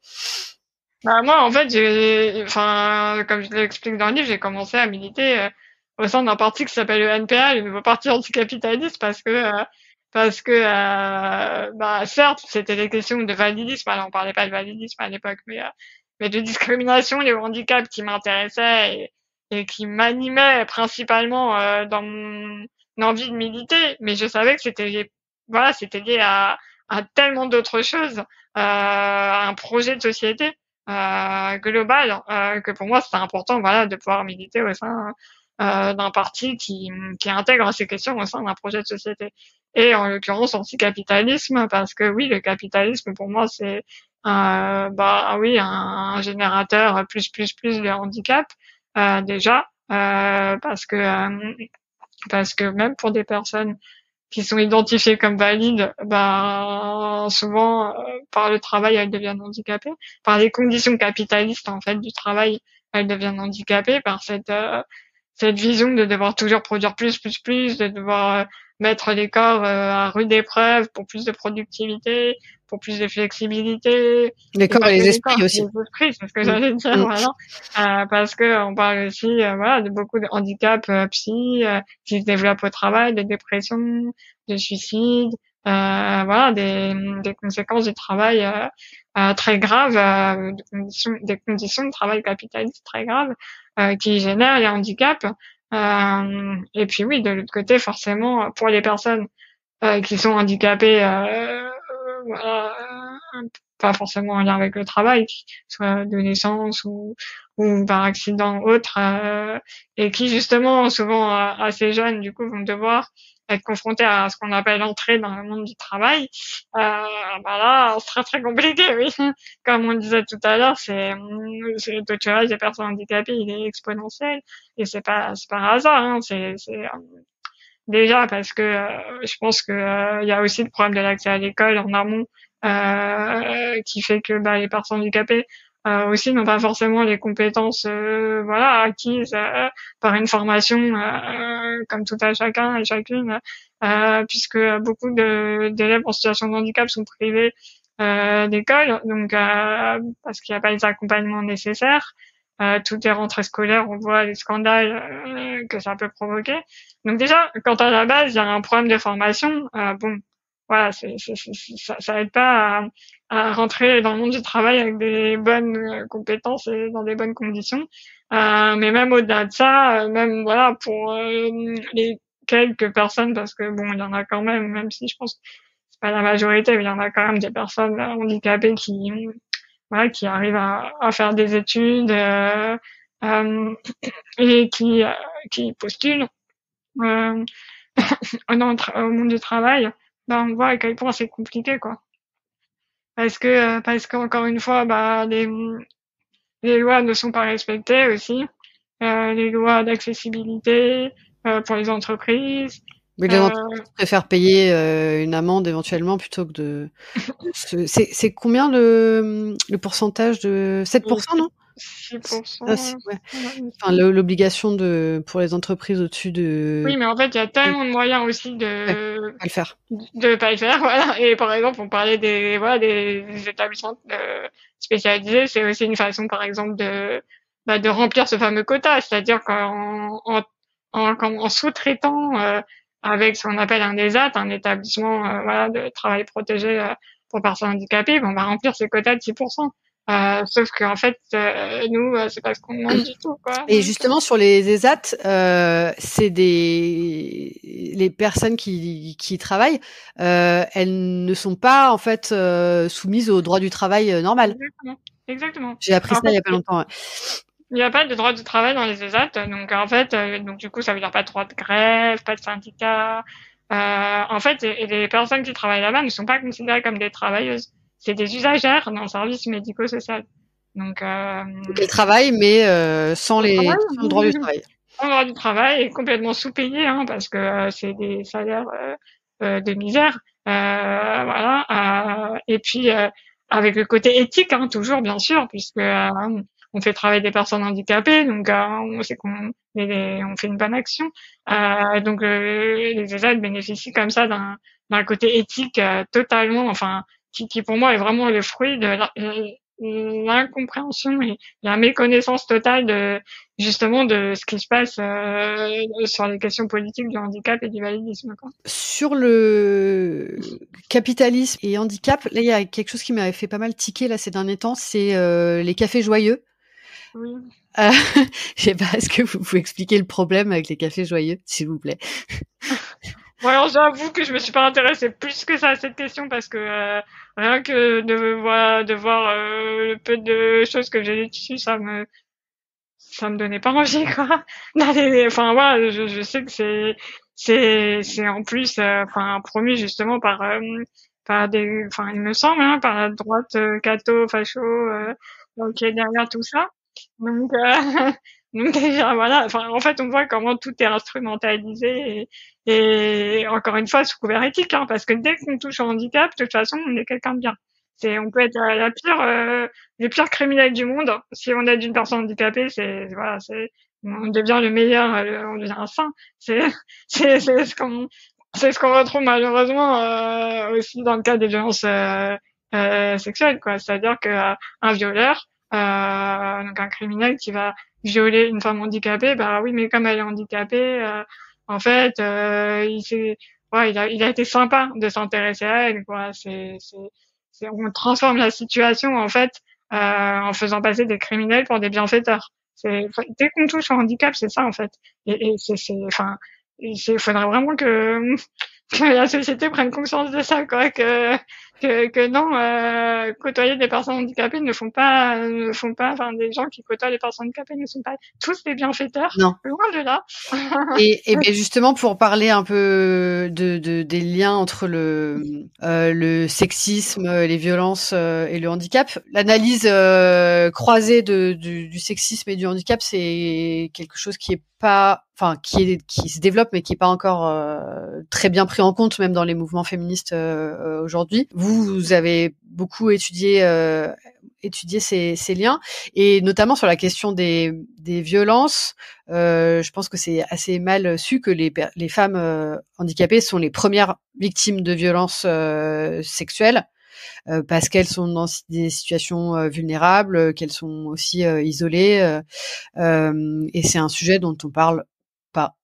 Moi, en fait, comme je l'explique dans le livre, j'ai commencé à militer au sein d'un parti qui s'appelle le NPA, le nouveau parti anticapitaliste, parce que certes, c'était des questions de validisme. Alors, on parlait pas de validisme à l'époque, mais de discrimination liée au handicap qui m'intéressait et qui m'animait principalement dans mon envie de militer. Mais je savais que c'était lié à tellement d'autres choses, à un projet de société global, que pour moi c'était important, de pouvoir militer au sein d'un parti qui intègre ces questions au sein d'un projet de société. Et en l'occurrence anticapitalisme, parce que oui, le capitalisme pour moi c'est un générateur plus de handicap déjà, parce que même pour des personnes qui sont identifiées comme valides, ben souvent par le travail elles deviennent handicapées, par les conditions capitalistes en fait du travail elles deviennent handicapées par cette vision de devoir toujours produire plus, de devoir mettre les corps à rude épreuve pour plus de productivité, pour plus de flexibilité. Les corps et les esprits aussi. Les esprits, c'est ce que j'allais dire, voilà. Parce que on parle aussi, voilà, de beaucoup de handicaps psy qui se développent au travail, de dépression, de suicide, voilà, des conséquences du travail très graves, des conditions de travail capitaliste très graves qui génèrent les handicaps. Et puis oui, de l'autre côté, forcément, pour les personnes qui sont handicapées, voilà, pas forcément en lien avec le travail, soit de naissance ou par accident autre, et qui justement, souvent assez jeunes, du coup, vont devoir être confrontés à ce qu'on appelle l'entrée dans le monde du travail. Bah là, c'est très très compliqué, oui. Comme on disait tout à l'heure, le taux de chômage des personnes handicapées, il est exponentiel, et c'est pas par hasard, hein. Déjà parce que je pense que il y a aussi le problème de l'accès à l'école en amont qui fait que les personnes handicapées aussi n'ont pas forcément les compétences voilà acquises par une formation comme tout à chacun et chacune puisque beaucoup d'élèves en situation de handicap sont privés d'école donc parce qu'il n'y a pas les accompagnements nécessaires. Toutes les rentrées scolaires, on voit les scandales que ça peut provoquer. Donc déjà, quand à la base il y a un problème de formation, bon, voilà, ça aide pas à rentrer dans le monde du travail avec des bonnes compétences et dans des bonnes conditions. Mais même au-delà de ça, même voilà pour les quelques personnes, parce que bon, il y en a quand même si je pense que c'est pas la majorité, mais il y en a quand même des personnes handicapées voilà, qui arrivent à faire des études et qui postulent au monde du travail. On voit à quel point c'est compliqué, quoi. Parce qu'encore une fois, les lois ne sont pas respectées aussi, les lois d'accessibilité pour les entreprises. Mais les entreprises préfèrent payer une amende éventuellement plutôt que de c'est combien le pourcentage de 7%, non? 6%. Ouais. Enfin, l'obligation pour les entreprises au-dessus de. Oui, mais en fait, il y a tellement de moyens aussi de pas le faire. De pas le faire, voilà. Et par exemple, on parlait des établissements spécialisés, c'est aussi une façon, par exemple, de remplir ce fameux quota, c'est-à-dire qu'en sous-traitant avec ce qu'on appelle un ESAT, un établissement voilà de travail protégé pour personnes handicapées, on va remplir ce quota de 6%. Sauf qu'en fait, nous, c'est pas ce qu'on demande du tout, quoi. Et justement, sur les ESAT, c'est les personnes qui travaillent, elles ne sont pas en fait soumises au droit du travail normal. Exactement. J'ai appris ça il y a pas longtemps. Ouais. Il n'y a pas de droit du travail dans les ESAT, donc en fait, donc du coup, ça veut dire pas de droit de grève, pas de syndicat. En fait, les personnes qui travaillent là-bas ne sont pas considérées comme des travailleuses. C'est des usagères dans le service médico-social. Donc elles travaillent, mais sans le droit du travail. Sans le droit du travail et complètement sous-payées, hein, parce que c'est des salaires de misère. Voilà. Et puis avec le côté éthique, hein, toujours bien sûr, puisque on fait travailler des personnes handicapées, donc on sait on fait une bonne action. Donc les ESAT bénéficient comme ça d'un côté éthique totalement, enfin, qui pour moi est vraiment le fruit de l'incompréhension et la méconnaissance totale de justement de ce qui se passe sur les questions politiques du handicap et du validisme, quoi. Sur le capitalisme et handicap, là il y a quelque chose qui m'avait fait pas mal tiquer là ces derniers temps, c'est les cafés joyeux. Oui. Je sais pas, est-ce que vous pouvez expliquer le problème avec les cafés joyeux, s'il vous plaît? Bon, alors j'avoue que je me suis pas intéressée plus que ça à cette question parce que rien que de voir le peu de choses que j'ai lues dessus, ça me donnait pas envie, quoi. Enfin voilà, je sais que c'est en plus promu justement par des, enfin il me semble, hein, par la droite catho facho qui est derrière tout ça. Donc Donc déjà voilà, enfin en fait on voit comment tout est instrumentalisé et encore une fois sous couvert éthique, hein, parce que dès qu'on touche au handicap, de toute façon on est quelqu'un de bien. On peut être les pires criminels du monde. Si on aide une personne handicapée, on devient le meilleur, on devient un saint. C'est, c'est ce qu'on retrouve malheureusement aussi dans le cas des violences sexuelles, quoi. C'est-à-dire que un violeur, donc un criminel qui va violer une femme handicapée, bah oui, mais comme elle est handicapée, en fait, il a été sympa de s'intéresser à elle, quoi. On transforme la situation en fait en faisant passer des criminels pour des bienfaiteurs. Dès qu'on touche au handicap, c'est ça en fait. Il faudrait vraiment que la société prenne conscience de ça, quoi, que non, côtoyer des personnes handicapées enfin, des gens qui côtoient les personnes handicapées ne sont pas tous des bienfaiteurs. Non. Loin de là. Et ben justement, pour parler un peu des liens entre le sexisme, les violences et le handicap, l'analyse croisée du sexisme et du handicap, c'est quelque chose qui se développe mais qui est pas encore très bien pris en compte, même dans les mouvements féministes aujourd'hui. Vous avez beaucoup étudié ces liens, et notamment sur la question des violences. Je pense que c'est assez mal su que les femmes handicapées sont les premières victimes de violences sexuelles, parce qu'elles sont dans des situations vulnérables, qu'elles sont aussi isolées, et c'est un sujet dont on parle pas.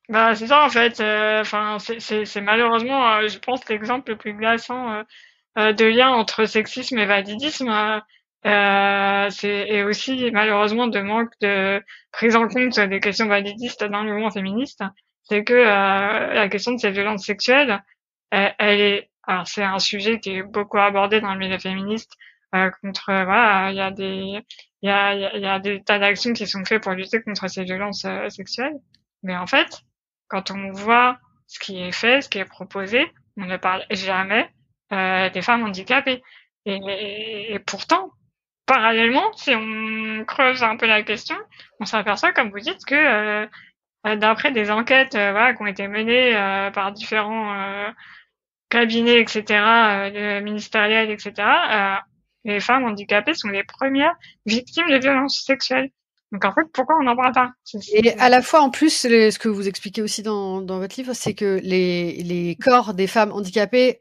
Bah c'est ça en fait. Enfin c'est malheureusement, je pense, l'exemple le plus glaçant de lien entre sexisme et validisme. Et aussi malheureusement de manque de prise en compte des questions validistes dans le mouvement féministe. C'est que la question de ces violences sexuelles, alors c'est un sujet qui est beaucoup abordé dans le milieu féministe. Voilà, il y a des tas d'actions qui sont faites pour lutter contre ces violences sexuelles. Mais en fait, quand on voit ce qui est fait, ce qui est proposé, on ne parle jamais des femmes handicapées. Et pourtant, parallèlement, si on creuse un peu la question, on s'aperçoit, comme vous dites, que d'après des enquêtes voilà, qui ont été menées par différents cabinets, etc., ministériels, etc., les femmes handicapées sont les premières victimes de violences sexuelles. Donc en fait, pourquoi on n'en parle pas? Et à la fois, en plus, ce que vous expliquez aussi dans votre livre, c'est que les corps des femmes handicapées,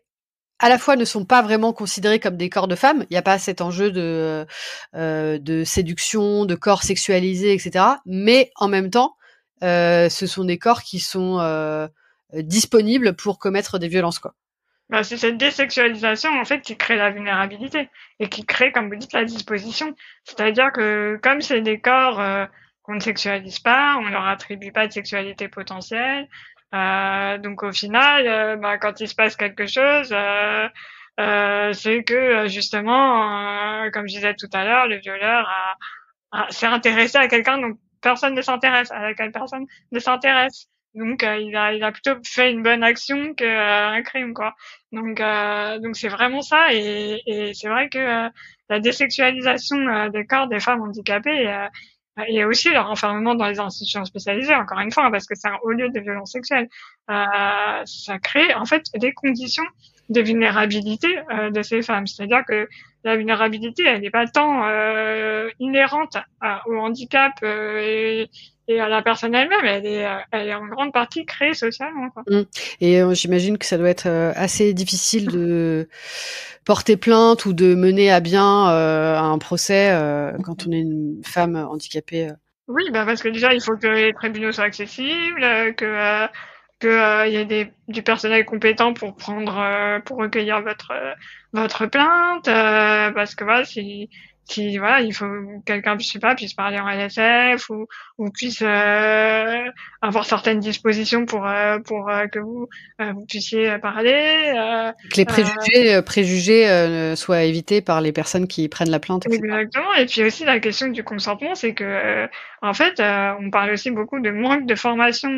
à la fois, ne sont pas vraiment considérés comme des corps de femmes. Il n'y a pas cet enjeu de séduction, de corps sexualisés, etc. Mais en même temps, ce sont des corps qui sont disponibles pour commettre des violences, quoi. Bah, c'est cette désexualisation, en fait, qui crée la vulnérabilité et qui crée, comme vous dites, la disposition. C'est-à-dire que, comme c'est des corps qu'on ne sexualise pas, on leur attribue pas de sexualité potentielle. Donc, au final, bah, quand il se passe quelque chose, c'est que, justement, comme je disais tout à l'heure, le violeur s'est intéressé à quelqu'un dont personne ne s'intéresse, à laquelle personne ne s'intéresse. Donc il a plutôt fait une bonne action que un crime, quoi. Donc c'est vraiment ça, et c'est vrai que la désexualisation des corps des femmes handicapées et aussi leur enfermement dans les institutions spécialisées, encore une fois, parce que c'est un haut lieu de violence sexuelle, ça crée en fait des conditions de vulnérabilité de ces femmes. C'est-à-dire que la vulnérabilité, elle n'est pas tant inhérente au handicap et à la personne elle-même, elle est en grande partie créée socialement, quoi. Et j'imagine que ça doit être assez difficile de porter plainte ou de mener à bien un procès quand on est une femme handicapée. Oui, bah parce que déjà il faut que les tribunaux soient accessibles, que il y ait du personnel compétent pour pour recueillir votre plainte, parce que voilà, si voilà, il faut que quelqu'un, je sais pas, puisse parler en LSF ou puisse avoir certaines dispositions pour que vous puissiez parler. Que les préjugés soient évités par les personnes qui prennent la plainte, etc. Exactement. Et puis aussi la question du consentement, c'est que en fait, on parle aussi beaucoup de manque de formation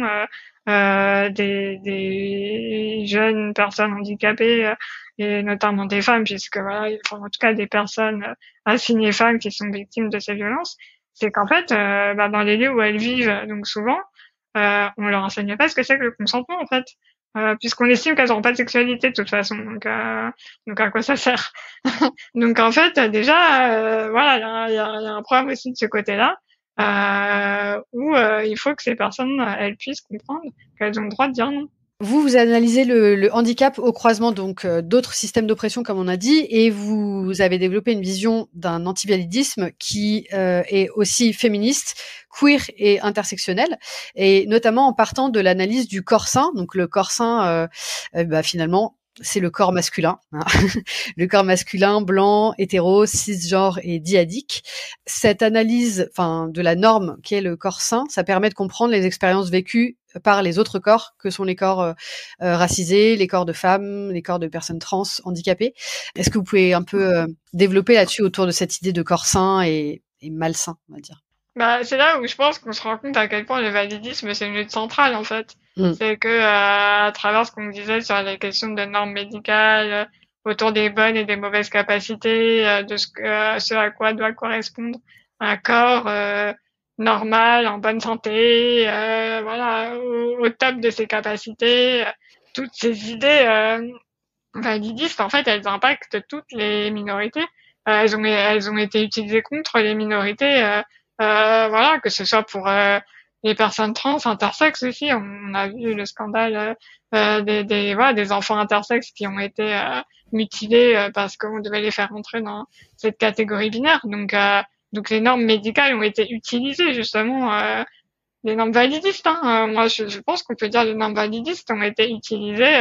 des jeunes personnes handicapées et notamment des femmes, puisque voilà, enfin, en tout cas des personnes assignées femmes qui sont victimes de ces violences. c'est qu'en fait, dans les lieux où elles vivent, donc souvent, on leur enseigne pas ce que c'est que le consentement, en fait. Puisqu'on estime qu'elles n'auront pas de sexualité de toute façon, donc à quoi ça sert? Donc en fait, déjà, voilà, il y a un problème aussi de ce côté-là, où il faut que ces personnes, elles puissent comprendre qu'elles ont le droit de dire non. Vous analysez le handicap au croisement donc d'autres systèmes d'oppression comme on a dit, et vous avez développé une vision d'un antivalidisme qui est aussi féministe, queer et intersectionnel, et notamment en partant de l'analyse du corps sain. Donc le corps sain, finalement, c'est le corps masculin, hein. Le corps masculin, blanc, hétéro, cisgenre et dyadique. Cette analyse, de la norme qu'est le corps sain, ça permet de comprendre les expériences vécues par les autres corps que sont les corps racisés, les corps de femmes, les corps de personnes trans, handicapées. Est-ce que vous pouvez un peu développer là-dessus autour de cette idée de corps sain et malsain, on va dire? C'est là où je pense qu'on se rend compte à quel point le validisme, c'est une lutte centrale, en fait. C'est que, à travers ce qu'on disait sur les questions de normes médicales, autour des bonnes et des mauvaises capacités, de ce à quoi doit correspondre un corps, normal, en bonne santé, voilà, au top de ses capacités, toutes ces idées, validistes, en fait, elles impactent toutes les minorités. Elles ont été utilisées contre les minorités, voilà, que ce soit pour les personnes trans, intersexes aussi. On a vu le scandale des enfants intersexes qui ont été mutilés parce qu'on devait les faire rentrer dans cette catégorie binaire. Donc les normes médicales ont été utilisées justement. Les normes validistes, hein. Moi, je pense qu'on peut dire les normes validistes ont été utilisées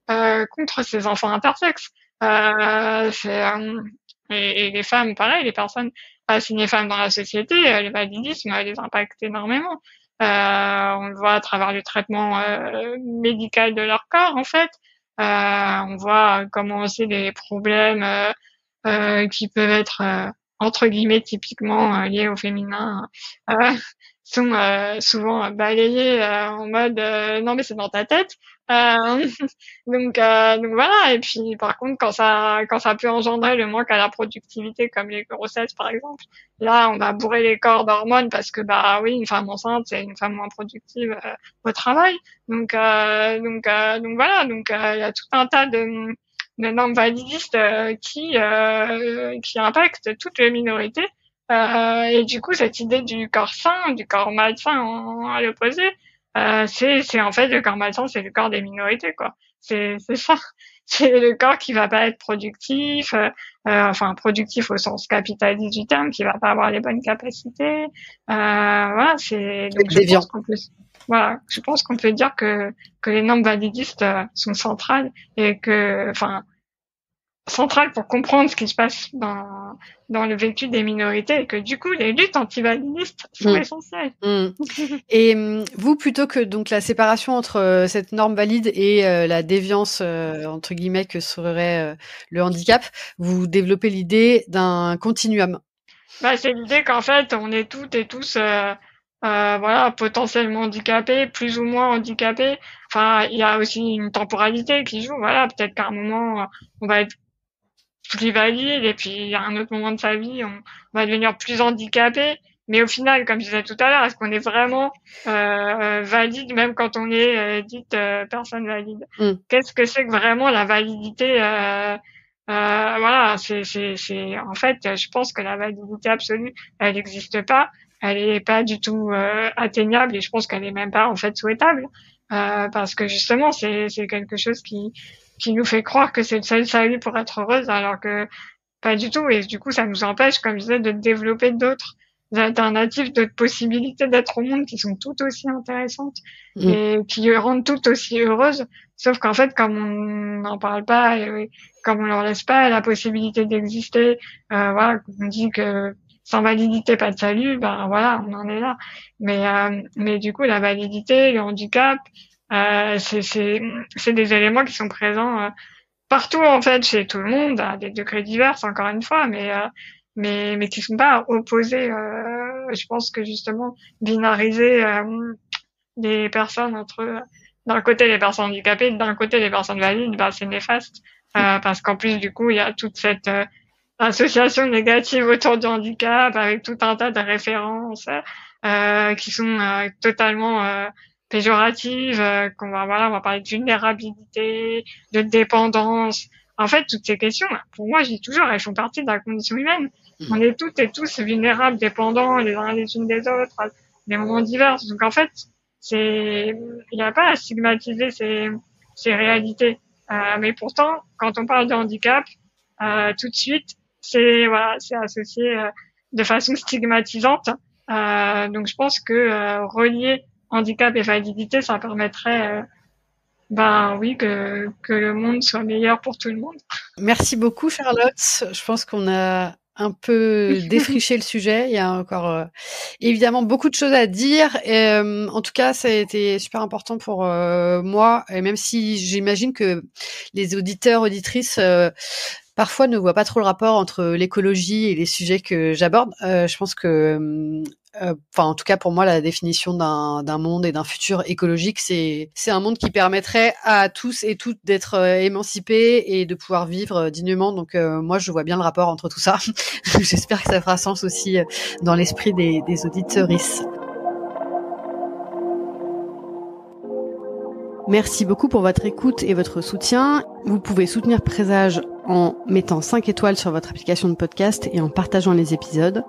contre ces enfants intersexes. Et les femmes, pareil, les personnes assignées femmes dans la société, le validisme les impacte énormément. On le voit à travers le traitement médical de leur corps, en fait. On voit comment aussi les problèmes qui peuvent être entre guillemets typiquement liés au féminin euh, sont souvent balayés en mode non mais c'est dans ta tête. Euh, donc voilà. Et puis par contre quand ça peut engendrer le manque à la productivité comme les grossesses par exemple, là on va bourrer les corps d'hormones parce que bah oui, une femme enceinte c'est une femme moins productive au travail. Donc voilà. Donc il y a tout un tas de normes validistes qui impactent toutes les minorités. Et du coup, cette idée du corps sain, du corps malsain à l'opposé, c'est en fait le corps malsain, c'est le corps des minorités, quoi. C'est ça. C'est le corps qui va pas être productif, productif au sens capitaliste du terme, qui va pas avoir les bonnes capacités. Voilà, donc je pense qu'on peut dire que les normes validistes sont centrales et que, centrale pour comprendre ce qui se passe dans le vécu des minorités et que du coup les luttes antivalidistes sont essentielles. Et vous, plutôt que donc la séparation entre cette norme valide et la déviance entre guillemets que serait le handicap, vous développez l'idée d'un continuum. C'est l'idée qu'en fait on est toutes et tous potentiellement handicapés, plus ou moins handicapés. Il y a aussi une temporalité qui joue. Voilà, peut-être qu'à un moment on va être plus valide et puis à un autre moment de sa vie on va devenir plus handicapé, mais au final comme je disais tout à l'heure, est-ce qu'on est vraiment valide même quand on est dite personne valide? Qu'est-ce que c'est que vraiment la validité? Voilà, c'est en fait je pense que la validité absolue elle n'existe pas, elle est pas du tout atteignable et je pense qu'elle est même pas en fait souhaitable parce que justement c'est quelque chose qui nous fait croire que c'est le seul salut pour être heureuse, alors que pas du tout. Et du coup, ça nous empêche, comme je disais, de développer d'autres alternatives, d'autres possibilités d'être au monde qui sont tout aussi intéressantes et qui rendent tout aussi heureuses. Sauf qu'en fait, comme on n'en parle pas et comme on leur laisse pas la possibilité d'exister, voilà, on dit que sans validité, pas de salut, voilà, on en est là. Mais du coup, la validité, le handicap, c'est des éléments qui sont présents partout en fait chez tout le monde à des degrés divers encore une fois, mais qui sont pas opposés. Je pense que justement binariser les personnes entre d'un côté les personnes handicapées, d'un côté les personnes valides, c'est néfaste parce qu'en plus du coup il y a toute cette associations négatives autour du handicap avec tout un tas de références qui sont totalement péjoratives, on va parler de vulnérabilité, de dépendance. En fait, toutes ces questions, pour moi, je dis toujours, elles font partie de la condition humaine. On est toutes et tous vulnérables, dépendants les uns les unes des autres, à des moments divers. Donc en fait, il n'y a pas à stigmatiser ces réalités. Mais pourtant, quand on parle de handicap, tout de suite, c'est associé de façon stigmatisante. Donc je pense que relier handicap et validité, ça permettrait que le monde soit meilleur pour tout le monde. Merci beaucoup Charlotte. Je pense qu'on a un peu défriché le sujet. Il y a encore évidemment beaucoup de choses à dire. En tout cas, ça a été super important pour moi. Et même si j'imagine que les auditeurs, auditrices parfois ne voient pas trop le rapport entre l'écologie et les sujets que j'aborde. Je pense que en tout cas pour moi, la définition d'un monde et d'un futur écologique, c'est un monde qui permettrait à tous et toutes d'être émancipés et de pouvoir vivre dignement. Donc moi, je vois bien le rapport entre tout ça. J'espère que ça fera sens aussi dans l'esprit des auditeuristes. Merci beaucoup pour votre écoute et votre soutien. Vous pouvez soutenir Présage en mettant 5 étoiles sur votre application de podcast et en partageant les épisodes.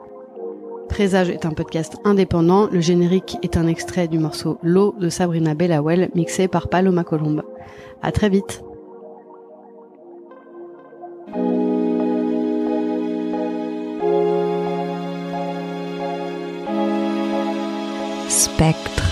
Présage est un podcast indépendant. Le générique est un extrait du morceau L'eau de Sabrina Bellawell, mixé par Paloma Colombe. À très vite. Spectre.